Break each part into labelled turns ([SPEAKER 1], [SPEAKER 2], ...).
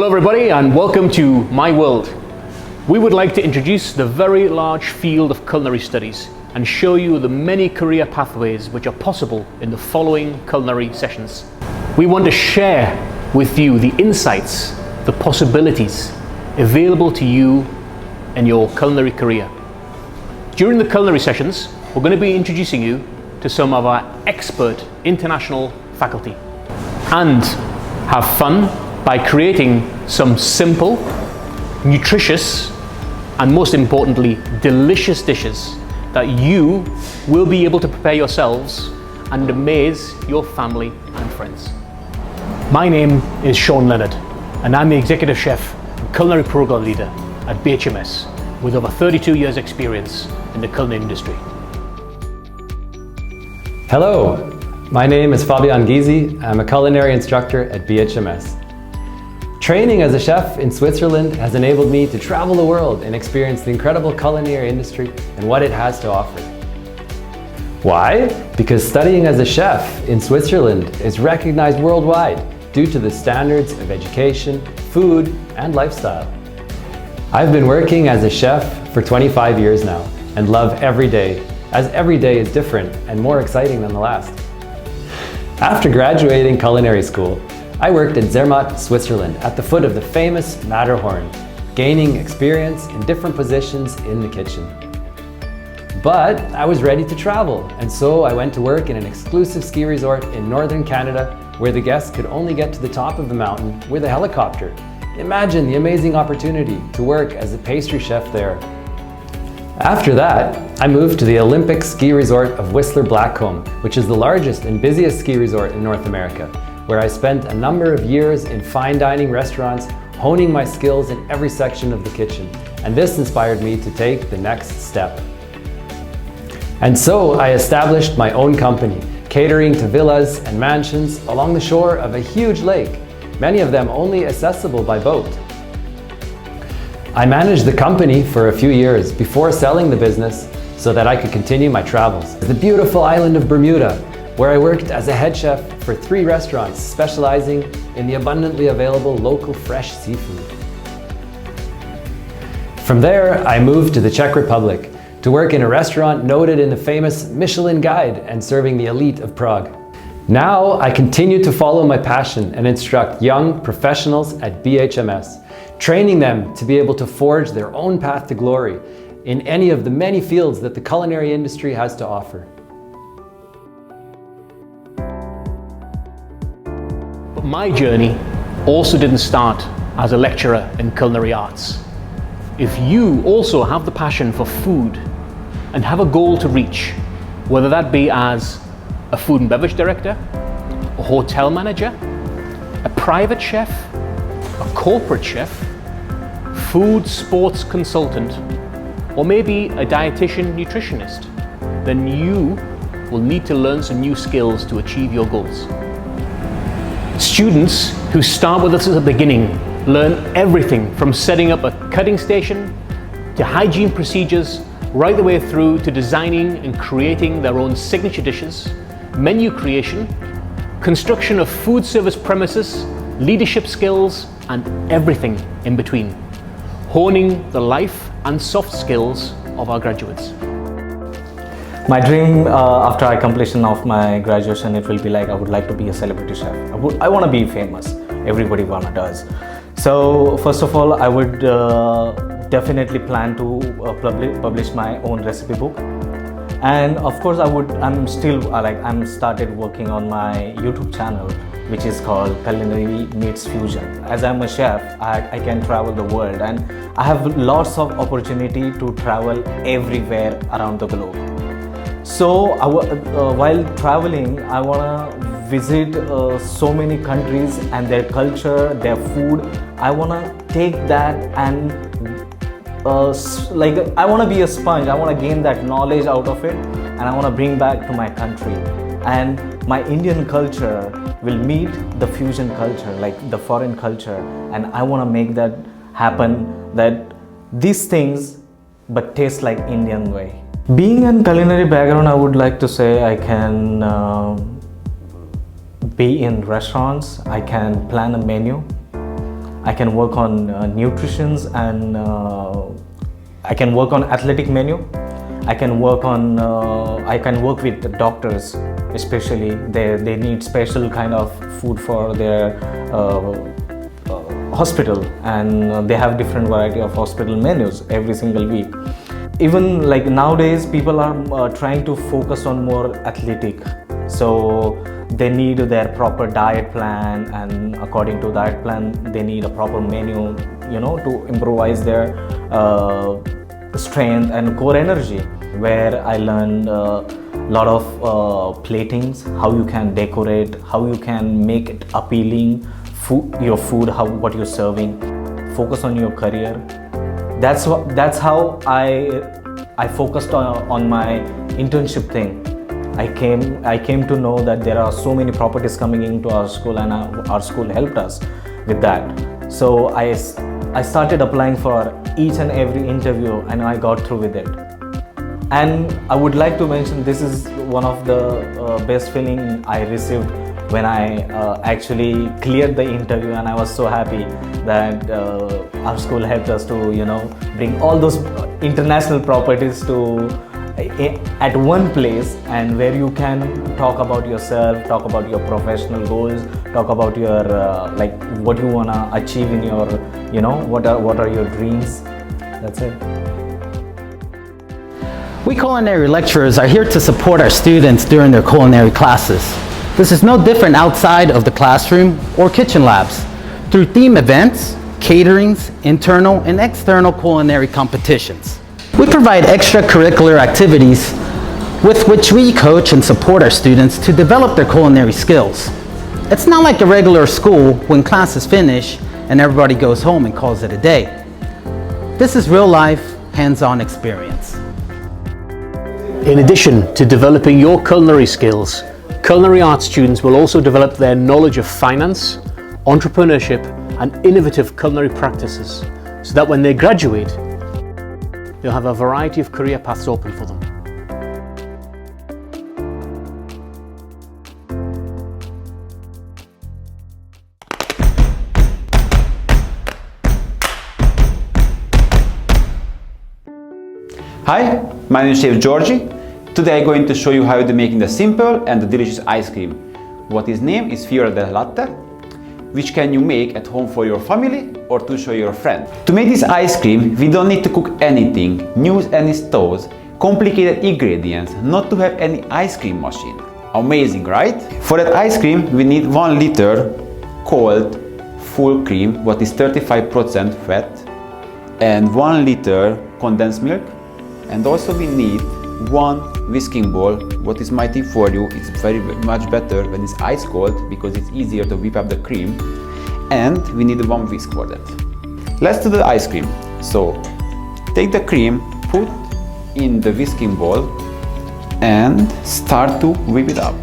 [SPEAKER 1] Hello everybody and welcome to My World. We would like to introduce the very large field of culinary studies and show you the many career pathways which are possible in the following culinary sessions. We want to share with you the insights, the possibilities available to you in your culinary career. During the culinary sessions, we're going to be introducing you to some of our expert international faculty and have fun by creating some simple, nutritious, and most importantly, delicious dishes that you will be able to prepare yourselves and amaze your family and friends. My name is Sean Leonard, and I'm the Executive Chef and Culinary Program Leader at BHMS with over 32 years experience in the culinary industry.
[SPEAKER 2] Hello, my name is Fabio. I'm a culinary instructor at BHMS. Training as a chef in Switzerland has enabled me to travel the world and experience the incredible culinary industry and what it has to offer. Why? Because studying as a chef in Switzerland is recognized worldwide due to the standards of education, food, and lifestyle. I've been working as a chef for 25 years now and love every day, as every day is different and more exciting than the last. After graduating culinary school, I worked at Zermatt, Switzerland, at the foot of the famous Matterhorn, gaining experience in different positions in the kitchen. But I was ready to travel, and so I went to work in an exclusive ski resort in northern Canada, where the guests could only get to the top of the mountain with a helicopter. Imagine the amazing opportunity to work as a pastry chef there. After that, I moved to the Olympic ski resort of Whistler Blackcomb, which is the largest and busiest ski resort in North America, where I spent a number of years in fine dining restaurants, honing my skills in every section of the kitchen. And this inspired me to take the next step. And so I established my own company, catering to villas and mansions along the shore of a huge lake, many of them only accessible by boat. I managed the company for a few years before selling the business so that I could continue my travels. The beautiful island of Bermuda, where I worked as a head chef for 3 restaurants specializing in the abundantly available local fresh seafood. From there, I moved to the Czech Republic to work in a restaurant noted in the famous Michelin Guide and serving the elite of Prague. Now, I continue to follow my passion and instruct young professionals at BHMS, training them to be able to forge their own path to glory in any of the many fields that the culinary industry has to offer.
[SPEAKER 1] But my journey also didn't start as a lecturer in culinary arts. If you also have the passion for food and have a goal to reach, whether that be as a food and beverage director, a hotel manager, a private chef, a corporate chef, food sports consultant, or maybe a dietitian nutritionist, then you will need to learn some new skills to achieve your goals. Students who start with us at the beginning learn everything from setting up a cutting station to hygiene procedures, right the way through to designing and creating their own signature dishes, menu creation, construction of food service premises, leadership skills, and everything in between, honing the life and soft skills of our graduates.
[SPEAKER 3] My dream after I completion of my graduation, it will be like I would like to be a celebrity chef. I want to be famous. Everybody wanna does. So first of all, I would definitely plan to publish my own recipe book. And of course, I'm started working on my YouTube channel, which is called Culinary Meets Fusion. As I'm a chef, I can travel the world and I have lots of opportunity to travel everywhere around the globe. So while traveling, I wanna visit so many countries and their culture, their food. I wanna take that and I want to be a sponge. I want to gain that knowledge out of it and I want to bring back to my country. And my Indian culture will meet the fusion culture, like the foreign culture. And I want to make that happen, that these things but taste like Indian way. Being in culinary background, I would like to say I can be in restaurants, I can plan a menu, I can work on nutritions, and I can work on athletic menu. I can work with the doctors, especially they need special kind of food for their hospital, and they have different variety of hospital menus every single week. Even like nowadays, people are trying to focus on more athletic, so they need their proper diet plan, and according to diet plan they need a proper menu, to improvise their strength and core energy. Where I learned a lot of platings, how you can decorate, how you can make it appealing, your food, what you're serving. Focus on your career. That's how I focused on my internship thing. I came to know that there are so many properties coming into our school, and our school helped us with that. So I started applying for each and every interview, and I got through with it. And I would like to mention, this is one of the best feeling I received when I actually cleared the interview, and I was so happy that our school helped us to bring all those international properties to at one place, and where you can talk about yourself, talk about your professional goals, talk about your like what you want to achieve in your what are your dreams. That's it.
[SPEAKER 4] We culinary lecturers are here to support our students during their culinary classes. This is no different outside of the classroom or kitchen labs. Through theme events, caterings, internal and external culinary competitions. We provide extracurricular activities with which we coach and support our students to develop their culinary skills. It's not like a regular school when classes finish and everybody goes home and calls it a day. This is real life, hands-on experience.
[SPEAKER 1] In addition to developing your culinary skills, culinary arts students will also develop their knowledge of finance, entrepreneurship and innovative culinary practices, so that when they graduate, they'll have a variety of career paths open for them.
[SPEAKER 5] Hi, my name is Chef Georgie. Today I'm going to show you how to make the simple and the delicious ice cream. What is name is Fiora del Latte, which can you make at home for your family or to show your friend. To make this ice cream, we don't need to cook anything, use any stoves, complicated ingredients, not to have any ice cream machine. Amazing, right? For that ice cream, we need 1 liter cold full cream, what is 35% fat, and 1 liter condensed milk. And also we need 1 whisking bowl. What is my tip for you, it's very much better when it's ice cold because it's easier to whip up the cream. And we need 1 whisk for that. Let's do the ice cream. So take the cream, put in the whisking bowl and start to whip it up.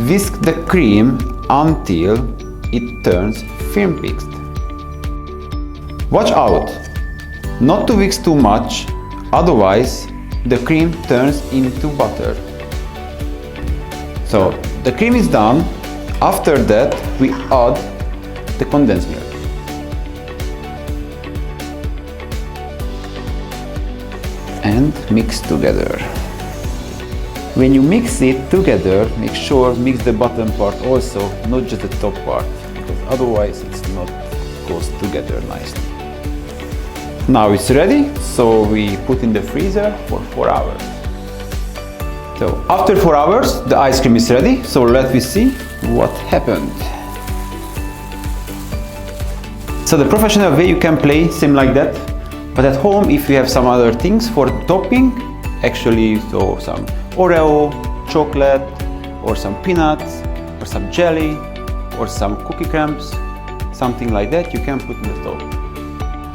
[SPEAKER 5] Whisk the cream until it turns firm whisked. Watch out not to whisk too much, otherwise the cream turns into butter. So the cream is done. After that we add the condensed milk. And mix together. When you mix it together, make sure mix the bottom part also, not just the top part, because otherwise it's not goes together nicely. Now it's ready, so we put in the freezer for 4 hours. So after 4 hours, the ice cream is ready, so let me see what happened. So the professional way you can play, same like that, but at home if you have some other things for topping, actually so some Oreo, chocolate, or some peanuts, or some jelly, or some cookie crumbs, something like that you can put in the stove.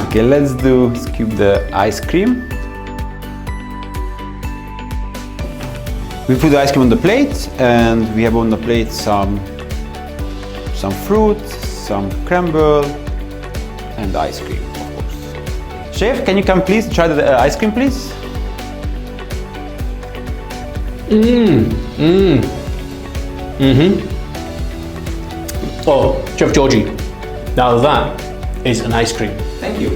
[SPEAKER 5] Okay, let's scoop the ice cream. We put the ice cream on the plate, and we have on the plate some fruit, some crumble, and ice cream, of course. Chef, can you come please try the ice cream, please?
[SPEAKER 1] Oh, Chef Georgie, now that is an ice cream.
[SPEAKER 5] Thank you.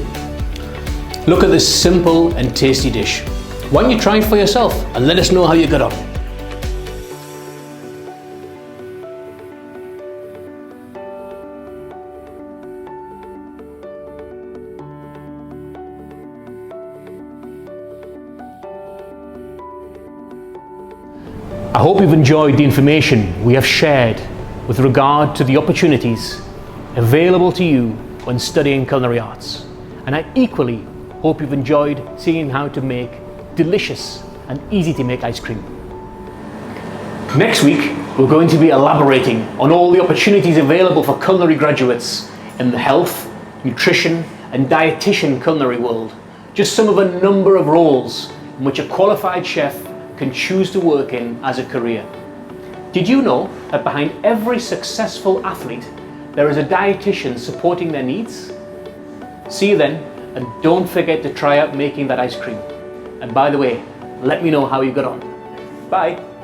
[SPEAKER 1] Look at this simple and tasty dish. Why don't you try it for yourself and let us know how you got on. I hope you've enjoyed the information we have shared with regard to the opportunities available to you when studying culinary arts. And I equally hope you've enjoyed seeing how to make delicious and easy to make ice cream. Next week, we're going to be elaborating on all the opportunities available for culinary graduates in the health, nutrition and dietitian culinary world. Just some of a number of roles in which a qualified chef can choose to work in as a career. Did you know that behind every successful athlete, there is a dietitian supporting their needs? See you then, and don't forget to try out making that ice cream. And by the way, let me know how you got on. Bye.